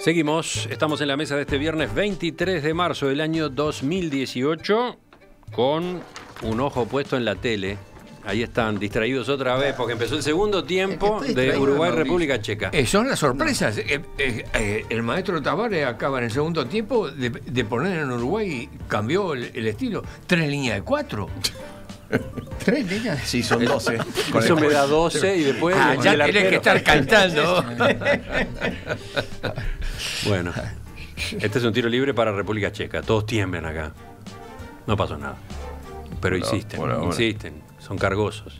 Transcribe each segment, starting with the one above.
Seguimos, estamos en la mesa de este viernes 23 de marzo del año 2018 con un ojo puesto en la tele. Ahí están distraídos otra vez porque empezó el segundo tiempo de Uruguay-República Checa. Son las sorpresas. El maestro Tavares acaba en el segundo tiempo de poner en Uruguay, cambió el estilo. 3 líneas de 4. 3 líneas. Sí, son 12. Eso me da 12 y después... ya tenés que estar cantando. Bueno, este es un tiro libre para República Checa. Todos tiemblan acá. No pasó nada. Pero insisten. Son cargosos.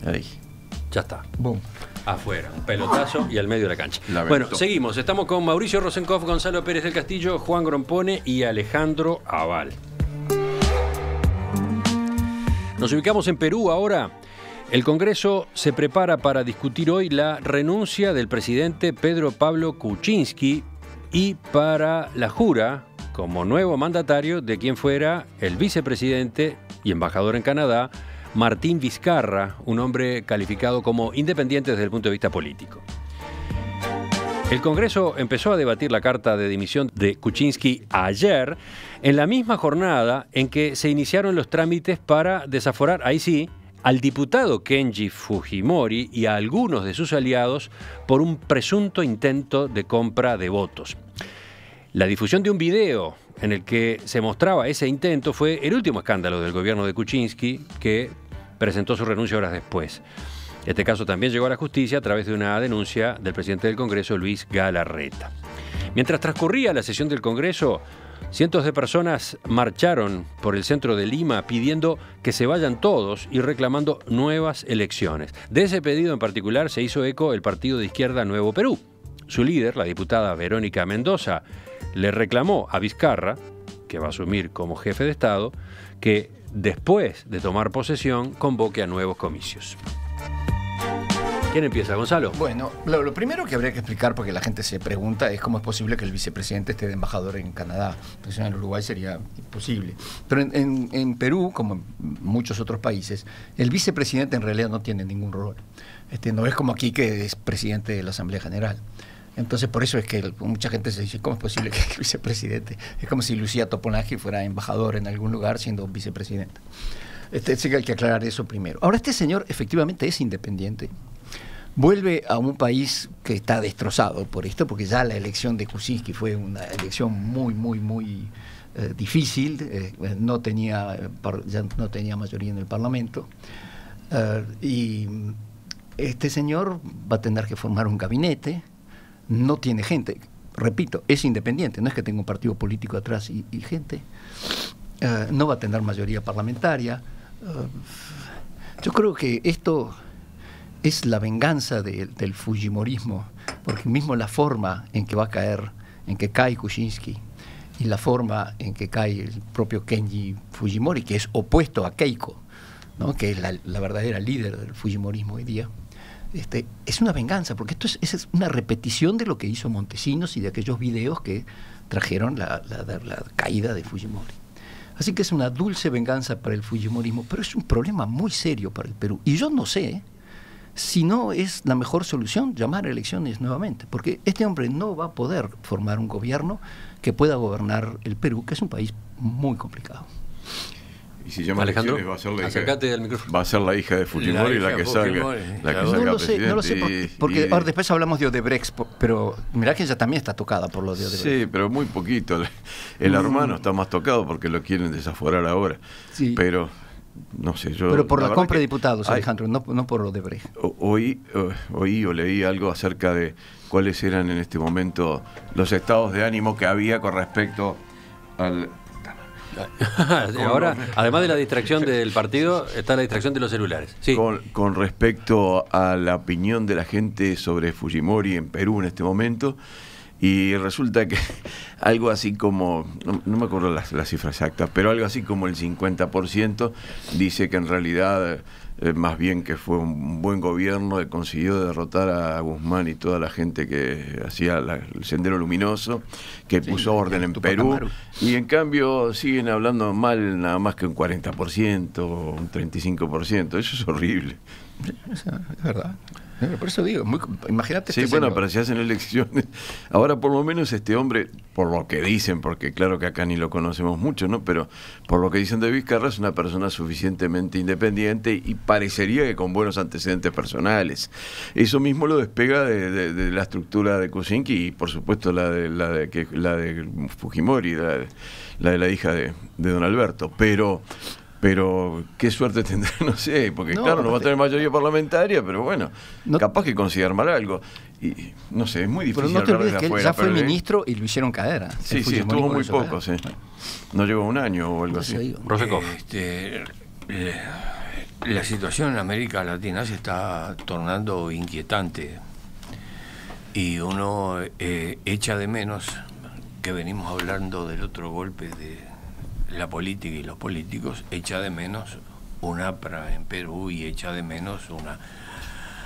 Ahí. Ya está. Boom. Afuera, un pelotazo y al medio de la cancha. Bueno, seguimos. Estamos con Mauricio Rosenkopf, Gonzalo Pérez del Castillo, Juan Grompone y Alejandro Aval. Nos ubicamos en Perú ahora. El Congreso se prepara para discutir hoy la renuncia del presidente Pedro Pablo Kuczynski y para la jura como nuevo mandatario de quien fuera el vicepresidente y embajador en Canadá, Martín Vizcarra, un hombre calificado como independiente desde el punto de vista político. El Congreso empezó a debatir la carta de dimisión de Kuczynski ayer, en la misma jornada en que se iniciaron los trámites para desaforar, ahí sí, al diputado Kenji Fujimori y a algunos de sus aliados por un presunto intento de compra de votos. La difusión de un video en el que se mostraba ese intento fue el último escándalo del gobierno de Kuczynski, que presentó su renuncia horas después. Este caso también llegó a la justicia a través de una denuncia del presidente del Congreso, Luis Galarreta. Mientras transcurría la sesión del Congreso, cientos de personas marcharon por el centro de Lima pidiendo que se vayan todos y reclamando nuevas elecciones. De ese pedido en particular se hizo eco el partido de izquierda Nuevo Perú. Su líder, la diputada Verónica Mendoza, le reclamó a Vizcarra, que va a asumir como jefe de Estado, que después de tomar posesión convoque a nuevos comicios. ¿Quién empieza, Gonzalo? Bueno, lo primero que habría que explicar, porque la gente se pregunta, es cómo es posible que el vicepresidente esté de embajador en Canadá. Pues en Uruguay sería imposible. Pero en Perú, como en muchos otros países, el vicepresidente en realidad no tiene ningún rol. No es como aquí, que es presidente de la Asamblea General. Entonces, por eso es que mucha gente se dice, ¿cómo es posible que el vicepresidente? Es como si Lucía Toponansky fuera embajador en algún lugar siendo vicepresidente. Sí que hay que aclarar eso primero. Ahora, este señor efectivamente es independiente. Vuelve a un país que está destrozado por esto, porque ya la elección de Kuczynski fue una elección muy difícil. Ya no tenía mayoría en el Parlamento. Y este señor va a tener que formar un gabinete. No tiene gente, repito, es independiente, no es que tenga un partido político atrás y gente. No va a tener mayoría parlamentaria. Yo creo que esto es la venganza del fujimorismo, porque mismo la forma en que va a caer, en que cae Kuczynski, y la forma en que cae el propio Kenji Fujimori, que es opuesto a Keiko, ¿no? Que es la verdadera líder del fujimorismo hoy día. Es una venganza, porque esto es una repetición de lo que hizo Montesinos y de aquellos videos que trajeron la caída de Fujimori. Así que es una dulce venganza para el fujimorismo, pero es un problema muy serio para el Perú. Y yo no sé si no es la mejor solución llamar a elecciones nuevamente, porque este hombre no va a poder formar un gobierno que pueda gobernar el Perú, que es un país muy complicado. Y si llama Alejandro, acércate al micrófono. Va a ser la hija de Fujimori la que salga. No lo sé, porque ahora después hablamos de Odebrecht, pero mirá que ella también está tocada por lo de Odebrecht. Sí, pero muy poquito. El hermano está más tocado porque lo quieren desaforar ahora. Sí. Pero no sé, yo... Pero por la compra de diputados, Alejandro, no por Odebrecht. Oí o leí algo acerca de cuáles eran en este momento los estados de ánimo que había con respecto al... Ahora, además de la distracción del partido, está la distracción de los celulares. Sí. Con respecto a la opinión de la gente sobre Fujimori en Perú en este momento, y resulta que algo así como, no me acuerdo las cifras exactas, pero algo así como el 50% dice que en realidad más bien que fue un buen gobierno que consiguió derrotar a Guzmán y toda la gente que hacía el Sendero Luminoso, que puso orden en Perú, y en cambio siguen hablando mal nada más que un 40%, un 35%, eso es horrible. Es verdad. Por eso digo, imagínate. Sí, bueno, pero si hacen elecciones. Ahora, por lo menos, este hombre, por lo que dicen, porque claro que acá ni lo conocemos mucho, ¿no? Pero por lo que dicen de Vizcarra, es una persona suficientemente independiente y parecería que con buenos antecedentes personales. Eso mismo lo despega de la estructura de Kuczynski y, por supuesto, la de Fujimori, la de la hija de don Alberto. Pero qué suerte tendrá, no sé, porque claro, no va a tener mayoría parlamentaria, pero bueno, capaz que consiga armar algo. Y no sé, es muy difícil. Pero no te olvides que afuera, él ya fue ministro y lo hicieron caer. Sí, estuvo muy poco, sí. No llegó un año o algo así. La situación en América Latina se está tornando inquietante y uno echa de menos, que venimos hablando del otro golpe de la política y los políticos, echa de menos un APRA en Perú y echa de menos una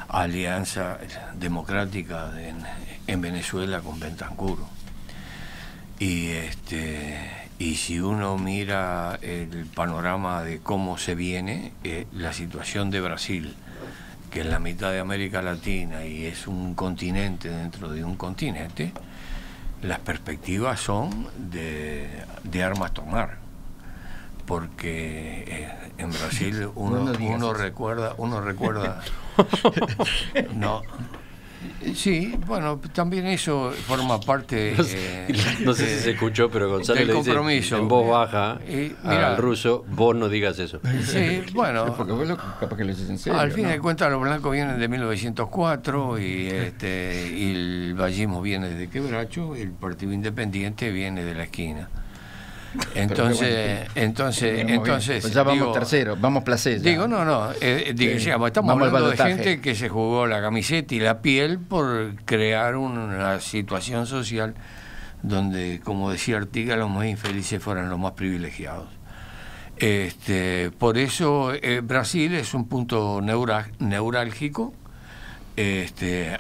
alianza democrática en Venezuela con Bentancur. Y si uno mira el panorama de cómo se viene, la situación de Brasil, que es la mitad de América Latina y es un continente dentro de un continente, las perspectivas son de armas tomar. Porque en Brasil uno recuerda no, sí, bueno, también eso forma parte no sé si se escuchó, pero Gonzalo le dice en voz baja al ruso: vos no digas eso. Sí, bueno, porque vos capaz que lo dices en serio, al fin ¿no? de cuentas los blancos vienen de 1904 y el vallismo viene de Quebracho, el Partido Independiente viene de la esquina. Entonces, pues ya vamos tercero, vamos placé. Estamos hablando de gente que se jugó la camiseta y la piel por crear una situación social donde, como decía Artigas, los más infelices fueran los más privilegiados. Por eso Brasil es un punto neurálgico.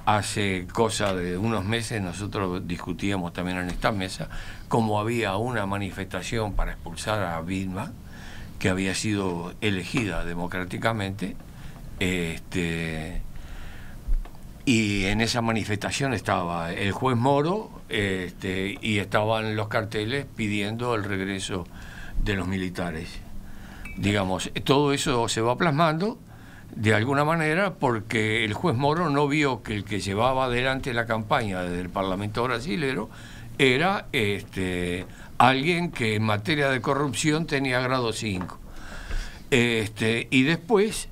Hace cosa de unos meses nosotros discutíamos también en esta mesa cómo había una manifestación para expulsar a Vilma, que había sido elegida democráticamente, y en esa manifestación estaba el juez Moro, y estaban los carteles pidiendo el regreso de los militares. Digamos, todo eso se va plasmando de alguna manera porque el juez Moro no vio que el que llevaba adelante la campaña desde el Parlamento brasilero era alguien que en materia de corrupción tenía grado 5. Y después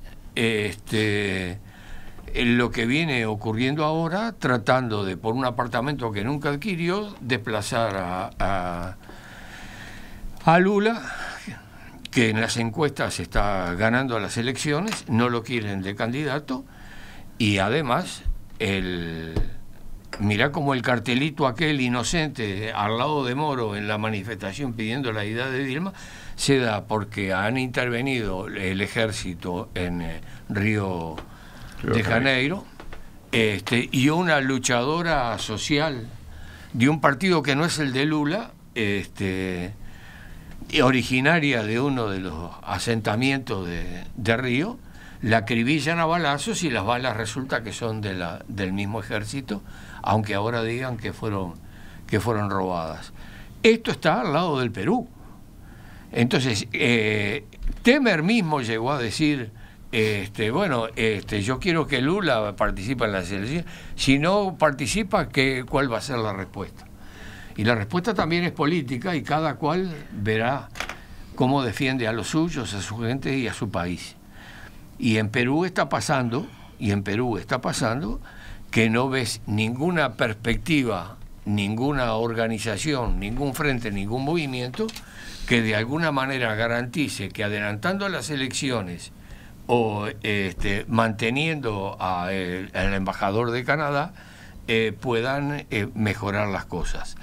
lo que viene ocurriendo ahora, tratando de, por un apartamento que nunca adquirió, desplazar a Lula, que en las encuestas está ganando las elecciones, no lo quieren de candidato, y además mirá como el cartelito aquel inocente al lado de Moro en la manifestación pidiendo la ida de Dilma se da porque han intervenido el ejército en Río de Janeiro, y una luchadora social de un partido que no es el de Lula, originaria de uno de los asentamientos de Río, la acribillan a balazos y las balas resulta que son del mismo ejército, aunque ahora digan que fueron robadas. Esto está al lado del Perú. Entonces, Temer mismo llegó a decir, yo quiero que Lula participe en las elecciones, si no participa, ¿cuál va a ser la respuesta? Y la respuesta también es política y cada cual verá cómo defiende a los suyos, a su gente y a su país. Y en Perú está pasando que no ves ninguna perspectiva, ninguna organización, ningún frente, ningún movimiento que de alguna manera garantice que adelantando las elecciones o manteniendo al embajador de Canadá puedan mejorar las cosas.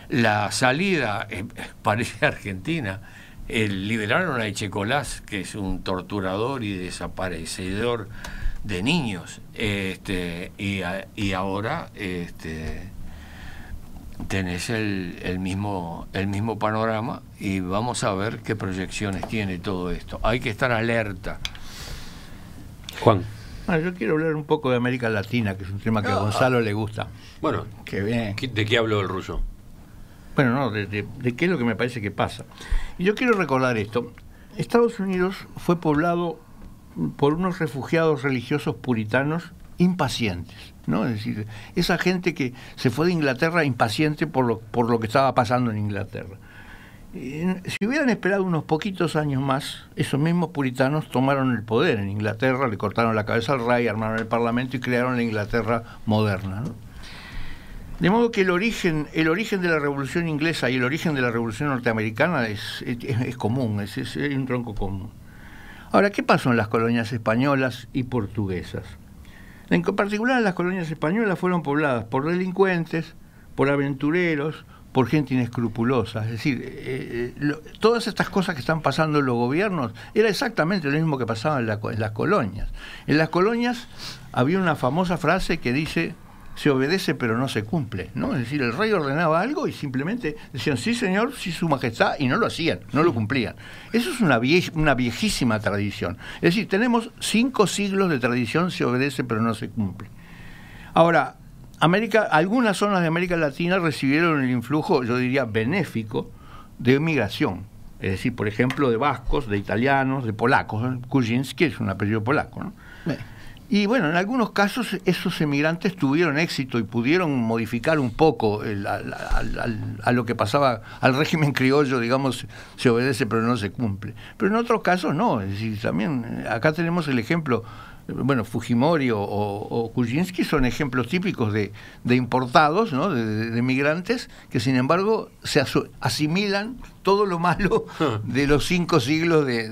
La salida parece Argentina. Liberaron a Echecolás, que es un torturador y desaparecedor de niños, y ahora tenés el mismo panorama y vamos a ver qué proyecciones tiene todo esto. Hay que estar alerta. Juan. Bueno, yo quiero hablar un poco de América Latina, que es un tema que a Gonzalo le gusta. Bueno, Qué bien. ¿de qué habló el ruso? Bueno, no, de qué es lo que me parece que pasa. Y yo quiero recordar esto. Estados Unidos fue poblado por unos refugiados religiosos puritanos impacientes, ¿no? Es decir, esa gente que se fue de Inglaterra impaciente por lo que estaba pasando en Inglaterra. Si hubieran esperado unos poquitos años más, esos mismos puritanos tomaron el poder en Inglaterra, le cortaron la cabeza al rey, armaron el parlamento y crearon la Inglaterra moderna, ¿no? De modo que el origen de la Revolución Inglesa y el origen de la Revolución Norteamericana es común, es un tronco común. Ahora, ¿qué pasó en las colonias españolas y portuguesas? En particular, las colonias españolas fueron pobladas por delincuentes, por aventureros, por gente inescrupulosa. Es decir, todas estas cosas que están pasando en los gobiernos era exactamente lo mismo que pasaba en las colonias. En las colonias había una famosa frase que dice: se obedece pero no se cumple, ¿no? Es decir, el rey ordenaba algo y simplemente decían sí señor, sí su majestad, y no lo hacían, no lo cumplían. Eso es una viejísima tradición. Es decir, tenemos 5 siglos de tradición, se obedece pero no se cumple. Ahora, algunas zonas de América Latina recibieron el influjo, yo diría, benéfico de migración. Es decir, por ejemplo, de vascos, de italianos, de polacos. Kuczynski es un apellido polaco, ¿no? Y bueno, en algunos casos esos emigrantes tuvieron éxito y pudieron modificar un poco a lo que pasaba al régimen criollo, digamos, se obedece pero no se cumple. Pero en otros casos no, es decir, también acá tenemos el ejemplo, bueno, Fujimori o Kuczynski son ejemplos típicos de importados, ¿no? de migrantes que sin embargo se asimilan todo lo malo de los 5 siglos de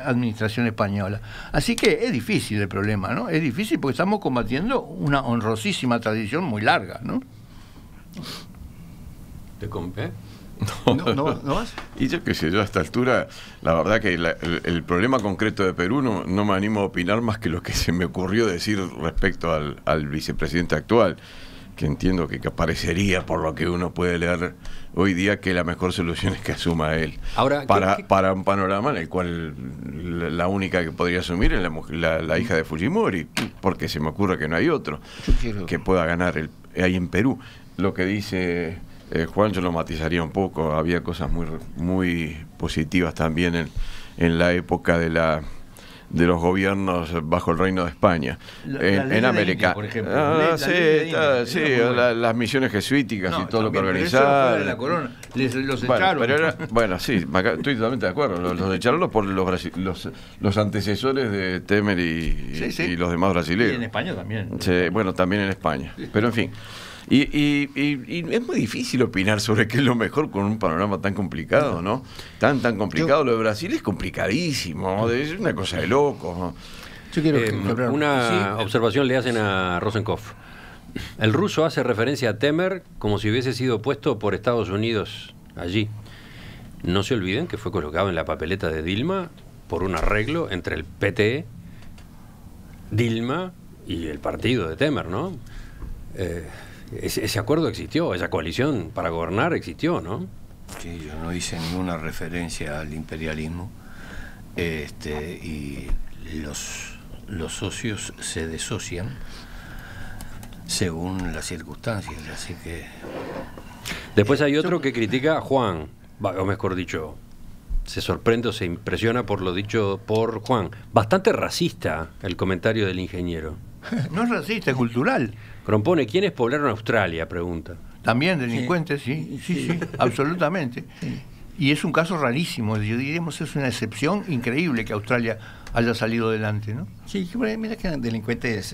administración española. Así que es difícil el problema, ¿no? Es difícil porque estamos combatiendo una honrosísima tradición muy larga, ¿no? ¿Te compré? ¿No vas? Y yo qué sé, yo a esta altura, la verdad que el problema concreto de Perú no me animo a opinar más que lo que se me ocurrió decir respecto al vicepresidente actual, que entiendo que parecería, por lo que uno puede leer hoy día, que la mejor solución es que asuma él. Ahora, para un panorama en el cual la única que podría asumir es la hija de Fujimori, porque se me ocurre que no hay otro que pueda ganar ahí en Perú. Lo que dice Juan, yo lo matizaría un poco. Había cosas muy positivas también en la época de los gobiernos bajo el Reino de España, en América. Por ejemplo. Las misiones jesuíticas y todo lo que organizaron. Los echaron. Bueno, sí, estoy totalmente de acuerdo. Los echaron por los antecesores de Temer y los demás brasileños. Y en España también. Sí, bueno, también en España. Pero en fin. Y es muy difícil opinar sobre qué es lo mejor con un panorama tan complicado, ¿no? Tan complicado. Lo de Brasil es complicadísimo, es una cosa de locos, ¿no? Yo quiero una observación le hacen a Rosenkopf. El ruso hace referencia a Temer como si hubiese sido puesto por Estados Unidos allí. No se olviden que fue colocado en la papeleta de Dilma por un arreglo entre el PT, Dilma y el partido de Temer, ¿no? Ese acuerdo existió, esa coalición para gobernar existió, ¿no? Sí, yo no hice ninguna referencia al imperialismo, y los socios se desocian según las circunstancias, así que... Después hay otro que critica a Juan, o mejor dicho, se sorprende o se impresiona por lo dicho por Juan. Bastante racista el comentario del ingeniero. No es racista, es cultural. Crompone, ¿quiénes poblaron Australia? Pregunta. También delincuentes, sí, absolutamente. Sí. Y es un caso rarísimo, diríamos, es una excepción increíble que Australia haya salido adelante, ¿no? Sí, mira que eran delincuentes,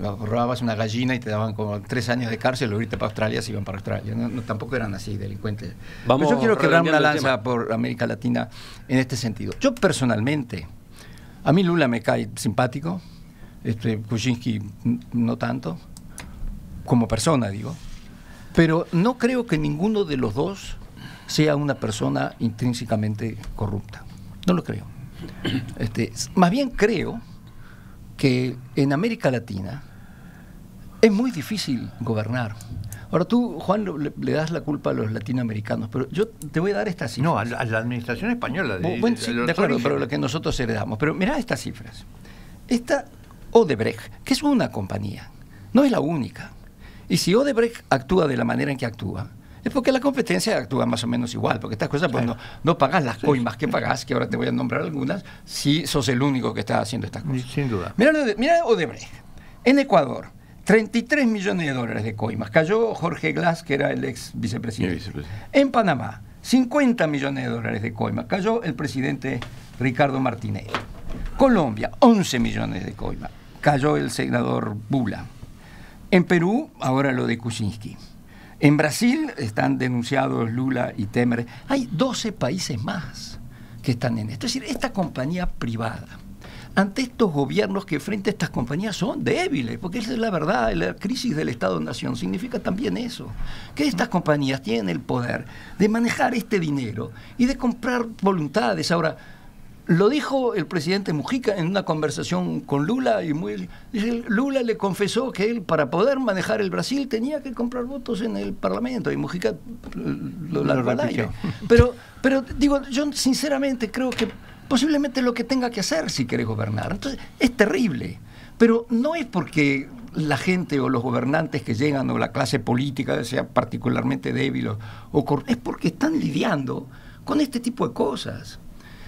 robabas una gallina y te daban como 3 años de cárcel, o irte para Australia si iban para Australia. No, tampoco eran así delincuentes. Pero yo quiero quebrar una lanza por América Latina en este sentido. Yo personalmente, a mí Lula me cae simpático, Kuczynski no tanto, como persona digo, pero no creo que ninguno de los dos sea una persona intrínsecamente corrupta. No lo creo. Más bien creo que en América Latina es muy difícil gobernar. Ahora tú, Juan, le das la culpa a los latinoamericanos, pero yo te voy a dar estas cifras. No, a la administración española. Bueno, sí, de acuerdo, pero lo que nosotros heredamos. Pero mirá estas cifras. está Odebrecht, que es una compañía, no es la única. Y si Odebrecht actúa de la manera en que actúa, es porque la competencia actúa más o menos igual, porque estas cosas, pues no pagas las coimas que pagás, que ahora te voy a nombrar algunas, si sos el único que está haciendo estas cosas. Sin duda. Mira Odebrecht. En Ecuador, 33 millones de dólares de coimas. Cayó Jorge Glass, que era el ex vicepresidente. En Panamá, 50 millones de dólares de coimas. Cayó el presidente Ricardo Martinelli. Colombia, 11 millones de coimas. Cayó el senador Bula. En Perú, ahora lo de Kuczynski. En Brasil están denunciados Lula y Temer. Hay 12 países más que están en esto. Es decir, esta compañía privada, ante estos gobiernos que frente a estas compañías son débiles, porque esa es la verdad, la crisis del Estado-Nación significa también eso, que estas compañías tienen el poder de manejar este dinero y de comprar voluntades. Ahora, lo dijo el presidente Mujica en una conversación con Lula, y Lula le confesó que él, para poder manejar el Brasil, tenía que comprar votos en el Parlamento, y Mujica lo largó al aire. Pero digo, yo sinceramente creo que posiblemente lo que tenga que hacer si quiere gobernar. Entonces, es terrible, pero no es porque la gente o los gobernantes que llegan o la clase política sea particularmente débil es porque están lidiando con este tipo de cosas,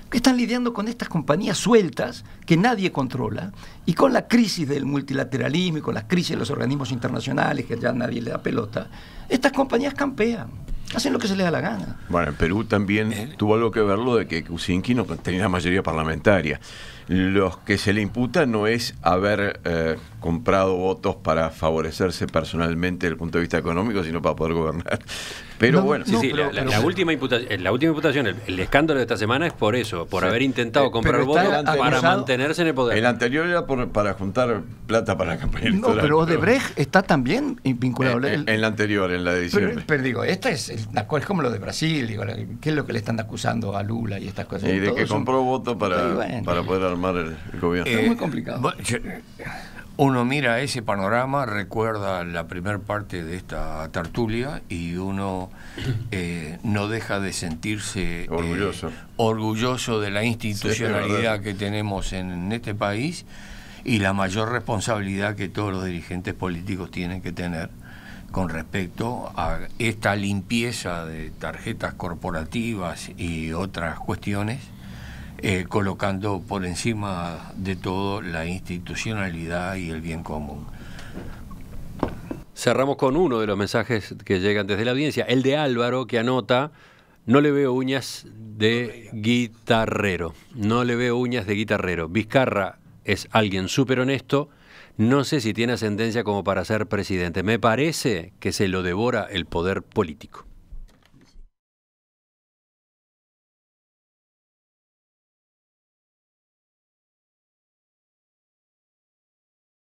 que están lidiando con estas compañías sueltas que nadie controla, y con la crisis del multilateralismo y con la crisis de los organismos internacionales que ya nadie le da pelota. Estas compañías campean, hacen lo que se les da la gana. Bueno, en Perú también tuvo algo que ver lo de que Kuczynski no tenía la mayoría parlamentaria. Los que se le imputa no es haber comprado votos para favorecerse personalmente desde el punto de vista económico, sino para poder gobernar. Pero bueno, la última imputación, el escándalo de esta semana es por eso, por haber intentado comprar votos para mantenerse en el poder. El anterior era para juntar plata para la campaña electoral. No, pero Odebrecht está también vinculado. En la anterior, en la de diciembre. Pero digo, esta es como lo de Brasil, digo, ¿qué es lo que le están acusando a Lula y estas cosas? Y de que compró votos para poder armar el gobierno. Es muy complicado. Uno mira ese panorama, recuerda la primera parte de esta tertulia y uno no deja de sentirse orgulloso de la institucionalidad que tenemos en este país y la mayor responsabilidad que todos los dirigentes políticos tienen que tener con respecto a esta limpieza de tarjetas corporativas y otras cuestiones, colocando por encima de todo la institucionalidad y el bien común. Cerramos con uno de los mensajes que llegan desde la audiencia, el de Álvaro, que anota: no le veo uñas de guitarrero, no le veo uñas de guitarrero. Vizcarra es alguien súper honesto, no sé si tiene ascendencia como para ser presidente. Me parece que se lo devora el poder político.